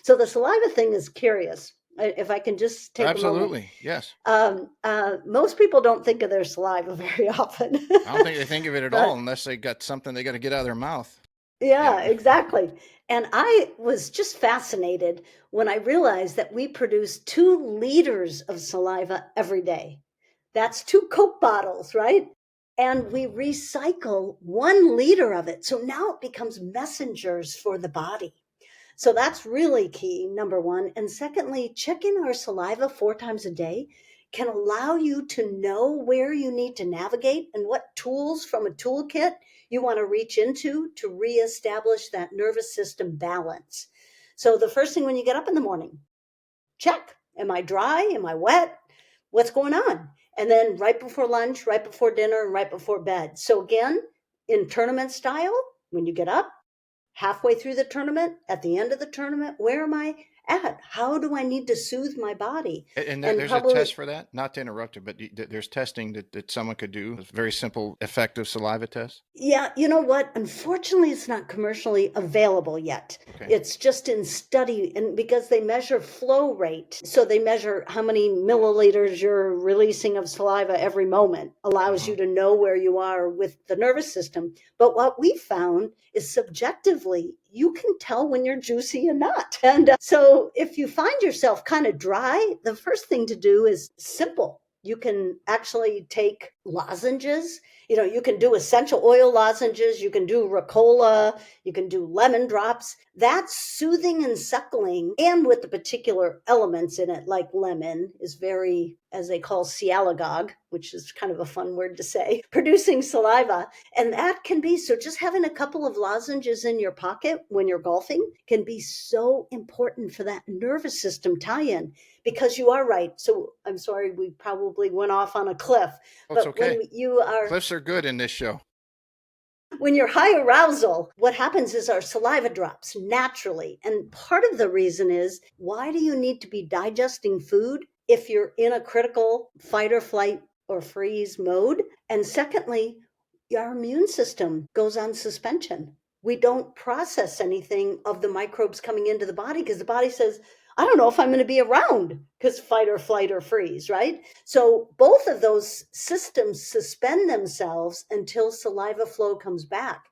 So the saliva thing is curious. If I can just take a moment. Absolutely. Yes. Most people don't think of their saliva very often, I don't think they think of it at all but unless they got something they got to get out of their mouth. yeah, Yeah. exactly. And I was just fascinated when I realized that we produce 2 liters of saliva every day. That's 2 Coke bottles, right? And we recycle 1 liter of it. So now it becomes messengers for the body. So that's really key, number one. And secondly, checking our saliva 4 times a day can allow you to know where you need to navigate and what tools from a toolkit you want to reach into to reestablish that nervous system balance. So the first thing when you get up in the morning, check, am I dry? Am I wet? What's going on? And then right before lunch, right before dinner, and right before bed. So again, in tournament style, when you get up, halfway through the tournament, at the end of the tournament, where am I at? How do I need to soothe my body? And And there's a test probably, for that. Not to interrupt you, but there's testing that someone could do. A very simple, effective saliva test. yeah, you know what? Unfortunately, it's not commercially available yet. Okay. It's just in study, and because they measure flow rate, so they measure how many milliliters you're releasing of saliva every moment, allows Uh-huh. you to know where you are with the nervous system. But what we found is subjectively, you can tell when you're juicy and not. And so if you find yourself kind of dry, the first thing to do is simple. You can actually take lozenges. You can do essential oil lozenges, you can do Ricola, you can do lemon drops. That's soothing and suckling, and with the particular elements in it, like lemon is very, as they call sialagogue, which is kind of a fun word to say, producing saliva. And that can be, so just having a couple of lozenges in your pocket when you're golfing can be so important for that nervous system tie-in, because you are right. So I'm sorry, we probably went off on a cliff, Oh, it's but okay. Cliffs are good in this show. when you're high arousal, what happens is our saliva drops naturally. And part of the reason is, why do you need to be digesting food if you're in a critical fight or flight or freeze mode? And secondly, our immune system goes on suspension. We don't process anything of the microbes coming into the body because the body says, I don't know if I'm going to be around, because fight or flight or freeze, right? So both of those systems suspend themselves until saliva flow comes back.